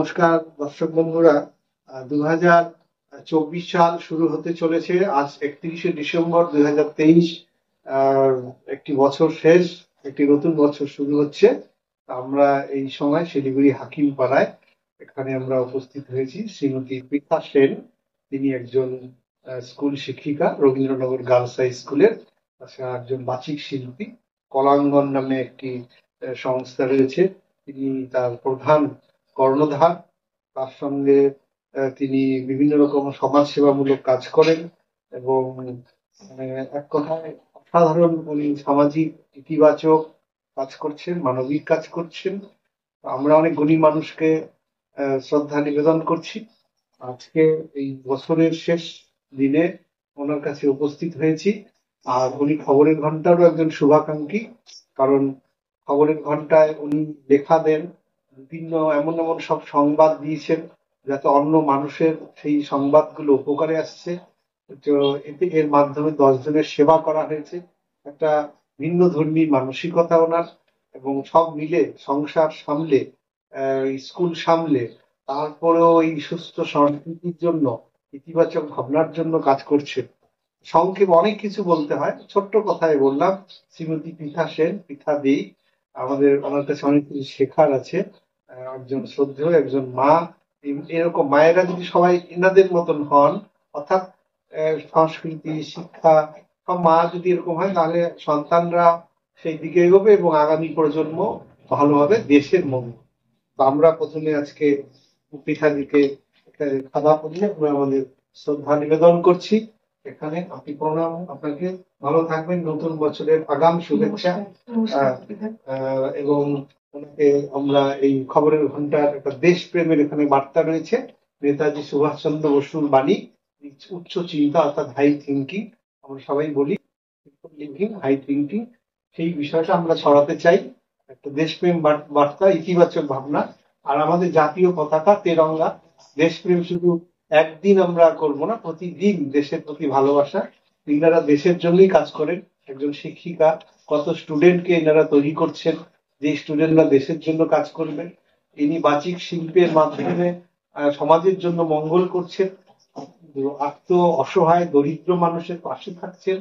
নমস্কার দর্শক বন্ধুরা। 2024 সাল শুরু হতে চলেছে। আজ 31শে ডিসেম্বর 2023। একটি বছর শেষ, একটি নতুন বছর শুরু হচ্ছে। আমরা এই সময় শিলিগুড়ি হাকিম পাড়ায় এখানে আমরা উপস্থিত হয়েছি। শ্রীমতী পৃথা সেন, তিনি একজন স্কুল শিক্ষিকা, রবীন্দ্রনগর গার্লস হাই স্কুলের একজন বাচিক শিল্পী। কলাঙ্গন নামে একটি সংস্থা রয়েছে, তিনি তার প্রধান কর্ণধার। তার সঙ্গে তিনি বিভিন্ন রকম সমাজ সেবামূলক কাজ করেন এবং এক কথায় অসাধারণ উনি সামাজিক ইতিবাচক কাজ করছেন, মানবিক কাজ করছেন। আমরা অনেক গুণী মানুষকে শ্রদ্ধা নিবেদন করছি। আজকে এই বছরের শেষ দিনে ওনার কাছে উপস্থিত হয়েছি। আর উনি খবরের ঘন্টারও একজন শুভাকাঙ্ক্ষী, কারণ খবরের ঘন্টায় উনি লেখা দেন, বিভিন্ন এমন এমন সব সংবাদ দিয়েছেন যাতে অন্য মানুষের সেই সংবাদগুলো উপকারে আসছে। তো এতে এর মাধ্যমে 10 জনের সেবা করা হয়েছে। একটা ভিন্ন ধর্মী মানসিকতা ওনার, এবং সব মিলে সংসার সামলে, স্কুল সামলে, তারপরেও এই সুস্থ সংস্কৃতির জন্য, ইতিবাচক ভাবনার জন্য কাজ করছে। সংক্ষেপে অনেক কিছু বলতে হয়, ছোট্ট কথায় বললাম। শ্রীমতী পৃথা সেন, পৃথা দি, আমাদের ওনার কাছে অনেক কিছু শেখার আছে। একজন শ্রদ্ধেয় একজন মা। এরকম মায়েরা যদি সবাই এনাদের মতন হন, অর্থাৎ সংস্কৃতি, শিক্ষা, সব মা যদি এরকম হয়, তাহলে সন্তানরা সেই দিকে এগোবে এবং আগামী প্রজন্ম ভালো হবে, দেশের মঙ্গল। তো আমরা প্রথমে আজকে পৃথা দিকে খাওয়া পড়িয়ে আমরা আমাদের শ্রদ্ধা নিবেদন করছি। এখানে আপনি প্রণাম আপনাকে, ভালো থাকবেন, নতুন বছরের আগাম শুভেচ্ছা। এবং ওনাকে আমরা এই খবরের ঘন্টার একটা দেশপ্রেমের এখানে বার্তা রয়েছে। নেতাজি সুভাষচন্দ্র বসুর বাণী, উচ্চ চিন্তা অর্থাৎ হাই থিঙ্কিং। আমরা সবাই বলি লিভিং হাই থিঙ্কিং, সেই বিষয়টা আমরা ছড়াতে চাই। একটা দেশপ্রেম বার্তা, ইতিবাচক ভাবনা। আর আমাদের জাতীয় পতাকা তেরঙ্গা। দেশপ্রেম শুধু একদিন আমরা করব না, প্রতিদিন দেশের প্রতি ভালোবাসা। ইনারা দেশের জন্যই কাজ করেন। একজন শিক্ষিকা, কত স্টুডেন্টকে এনারা তৈরি করছেন, যে স্টুডেন্টরা দেশের জন্য কাজ করবেন। ইনি বাচিক শিল্পের মাধ্যমে সমাজের জন্য মঙ্গল করছেন, অসহায় দরিদ্র মানুষের পাশে থাকছেন।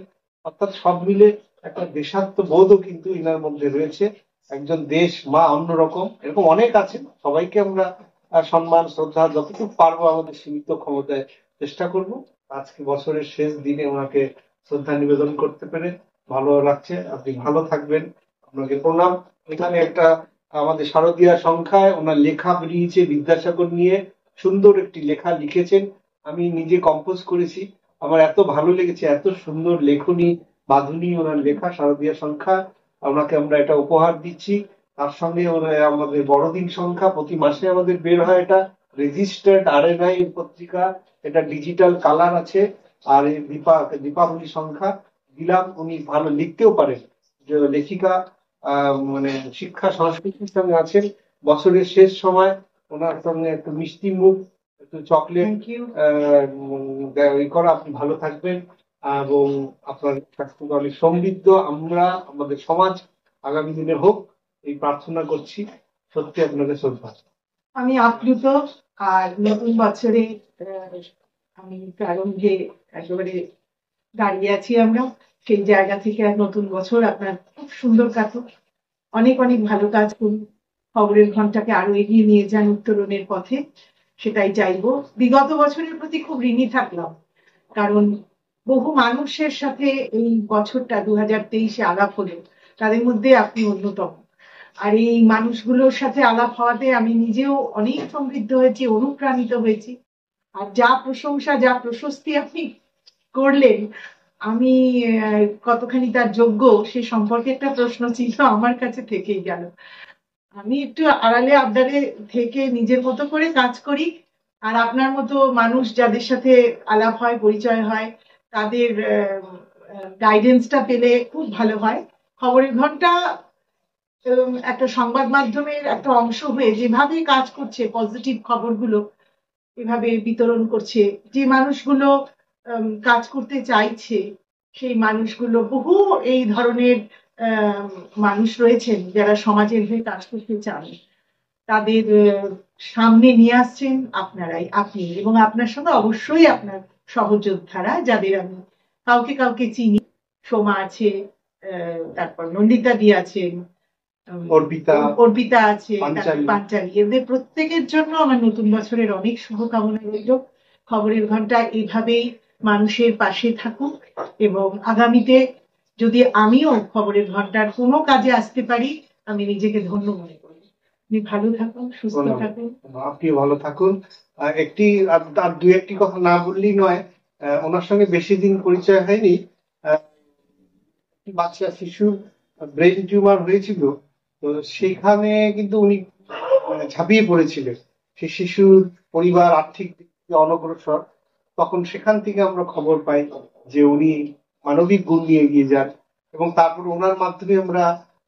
অর্থাৎ সব মিলে একটা দেশাত্মবোধও কিন্তু ইনার মধ্যে রয়েছে। একজন দেশ মা অন্যরকম, এরকম অনেক আছেন। সবাইকে আমরা সম্মান শ্রদ্ধা যতটুকু পারবো আমাদের সীমিত ক্ষমতায় চেষ্টা করব। আজকে বছরের শেষ দিনে ওনাকে শ্রদ্ধা নিবেদন করতে পেরে ভালো লাগছে। আপনি ভালো থাকবেন, আপনাকে প্রণাম। এখানে একটা আমাদের শারদীয়া সংখ্যায় ওনার লেখা বেরিয়েছে বিদ্যাসাগর নিয়ে, সুন্দর একটি লেখা লিখেছেন। আমি নিজে কম্পোজ করেছি, আমার এত ভালো লেগেছে, এত সুন্দর লেখনী বাঁধুনি ওনার লেখা শারদীয়া সংখ্যা। ওনাকে আমরা এটা উপহার দিচ্ছি। তার সঙ্গে আমাদের বড়দিন সংখ্যা প্রতি মাসে আমাদের বের হয়, এটা রেজিস্টার্ড RNI পত্রিকা, এটা ডিজিটাল কালার আছে। আর এই দীপাবলি সংখ্যা দিলাম। উনি ভালো লিখতেও পারেন, যে লেখিকা, মানে শিক্ষা সংস্কৃতির সঙ্গে আছেন। বছরের শেষ সময় ওনার সঙ্গে একটু মিষ্টি মুখ, একটু চকলেট করা। আপনি ভালো থাকবেন এবং আপনার স্বাস্থ্য অনেক সমৃদ্ধ, আমরা আমাদের সমাজ আগামী দিনে হোক, এই প্রার্থনা করছি। সত্যি আপনাকে শ্রদ্ধা। আমি আপ্লুত। আর নতুন বছরে আমি প্রারম্ভে একেবারে দাঁড়িয়ে আছি। আমরা সেই জায়গা থেকে আর নতুন বছর আপনার খুব সুন্দর কাটুক, অনেক অনেক ভালো কাজ করুন, খবরের ঘন্টাকে আরো এগিয়ে নিয়ে যান উত্তরণের পথে, সেটাই চাইবো। বিগত বছরের প্রতি খুব ঋণী থাকলাম, কারণ বহু মানুষের সাথে এই বছরটা 2023-এ আলাপ হলো, তাদের মধ্যে আপনি অন্যতম। আর এই মানুষগুলোর সাথে আলাপ হওয়াতে আমি নিজেও অনেক সমৃদ্ধ হয়েছি, অনুপ্রাণিত হয়েছি। আর যা প্রশংসা, যা প্রশস্তি আপনি করলেন, আমি কতখানি তার যোগ্য সে সম্পর্কে একটা প্রশ্ন ছিল আমার কাছে থেকেই গেল। আমি একটু আড়ালে আবডালে থেকে নিজের মতো করে কাজ করি। আর আপনার মতো মানুষ যাদের সাথে আলাপ হয়, পরিচয় হয়, তাদের গাইডেন্সটা পেলে খুব ভালো হয়। খবরের ঘন্টা একটা সংবাদ মাধ্যমের একটা অংশ হয়ে যেভাবে কাজ করছে, পজিটিভ খবরগুলো এভাবে বিতরণ করছে, যে মানুষগুলো কাজ করতে চাইছে, সেই মানুষগুলো বহু এই ধরনের মানুষ রয়েছেন যারা সমাজের হয়ে কাজ করতে চান। তাদের সামনে নিয়ে আসছেন আপনি এবং আপনার সঙ্গে অবশ্যই আপনার সহযোদ্ধারা, যাদের আমি কাউকে কাউকে চিনি। সোমা আছে, তারপর নন্দিতা দি আছেন, অর্পিতা আছে, তারপর পাঞ্চালী। এদের প্রত্যেকের জন্য আমার নতুন বছরের অনেক শুভকামনা রইল। খবরের ঘন্টা এভাবেই মানুষের পাশে থাকুক, এবং আগামীতে যদি আমিও খবরের ঘন্টার কোনো কাজে আসতে পারি, আমি নিজেকে ধন্য মনে করি। আপনি ভালো থাকুন, সুস্থ থাকুন। আপনিও ভালো থাকুন। আর দুই একটি কথা না বললেই নয়। ওনার সঙ্গে বেশি দিন পরিচয় হয়নি। বাচ্চা শিশুর ব্রেন টিউমার হয়েছিল, তো সেখানে কিন্তু উনি ঝাঁপিয়ে পড়েছিলেন। সেই শিশুর পরিবার আর্থিক দিক থেকে অনগ্রসর। তখন সেখান থেকে আমরা খবর পাই যে উনি মানবিক গুণ নিয়ে এগিয়ে যান, এবং তারপর ওনার মাধ্যমে আমরা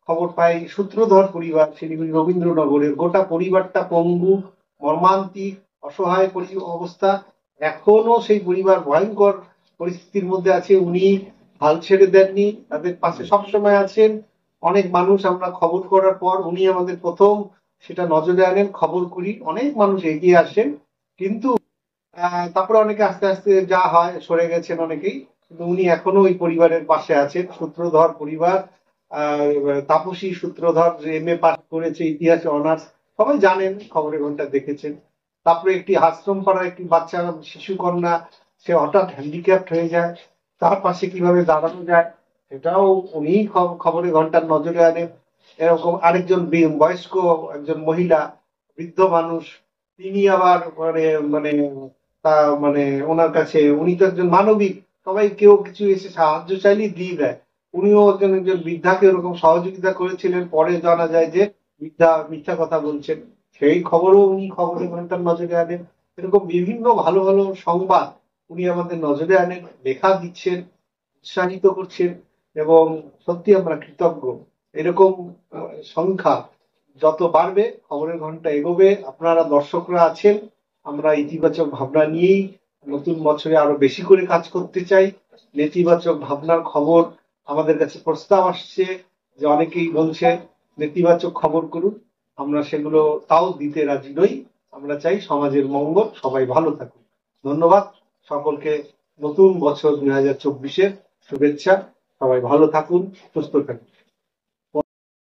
খবর পাই সূত্রধর পরিবার শিলিগুড়ি রবীন্দ্রনগরের গোটা পরিবারটা পঙ্গু, মর্মান্তিক, অসহায় অবস্থা। এখনো সেই পরিবার ভয়ঙ্কর পরিস্থিতির মধ্যে আছে। উনি হাল ছেড়ে দেননি, তাদের পাশে সবসময় আছেন। অনেক মানুষ, আমরা খবর করার পর উনি আমাদের প্রথম সেটা নজরে আনেন, খবর করি, অনেক মানুষ এগিয়ে আসেন। কিন্তু তারপরে অনেকে আস্তে আস্তে যা হয় সরে গেছেন অনেকেই, কিন্তু উনি এখনো ওই পরিবারের পাশে আছেন। সূত্রধর পরিবার, তাপসী সূত্রধর যে MA পাস করেছে, ইতিহাসে অনার্স, সবাই জানেন, খবরের ঘন্টা দেখেছেন। তারপরে একটি আশ্রম পাড়ার একটি বাচ্চা শিশু কন্যা, সে হঠাৎ হ্যান্ডিক্যাপ্ট হয়ে যায়, তার পাশে কিভাবে দাঁড়ানো যায় সেটাও উনি খবরের ঘন্টার নজরে আনেন। এরকম আরেকজন বয়স্ক একজন মহিলা, বৃদ্ধ মানুষ, তিনি আবার মানে মানে তা মানে ওনার কাছে, উনি তো একজন মানবিক, সবাই কেউ কিছু এসে সাহায্য চাইলেই দিয়ে দেয়। উনিও একজন বৃদ্ধাকে ওরকম সহযোগিতা করেছিলেন। পরে জানা যায় যে বৃদ্ধা মিথ্যা কথা বলছেন, সেই খবরও উনি খবরের ঘন্টার নজরে আনেন। এরকম বিভিন্ন ভালো ভালো সংবাদ উনি আমাদের নজরে আনেন, লেখা দিচ্ছেন, উৎসাহিত করছেন, এবং সত্যি আমরা কৃতজ্ঞ। এরকম সংখ্যা যত বাড়বে, খবরের ঘন্টা এগোবে, আপনারা দর্শকরা আছেন, আমরা ইতিবাচক ভাবনা নিয়েই নতুন বছরে আরো বেশি করে কাজ করতে চাই। নেতিবাচক ভাবনার খবর আমাদের কাছে প্রস্তাব আসছে, যে অনেকেই বলছে নেতিবাচক খবর করুন, আমরা সেগুলো তাও দিতে রাজি নই। আমরা চাই সমাজের মঙ্গল, সবাই ভালো থাকুন। ধন্যবাদ সকলকে। নতুন বছর 2024-এর শুভেচ্ছা। সবাই ভালো থাকুন, সুস্থ থাকুন।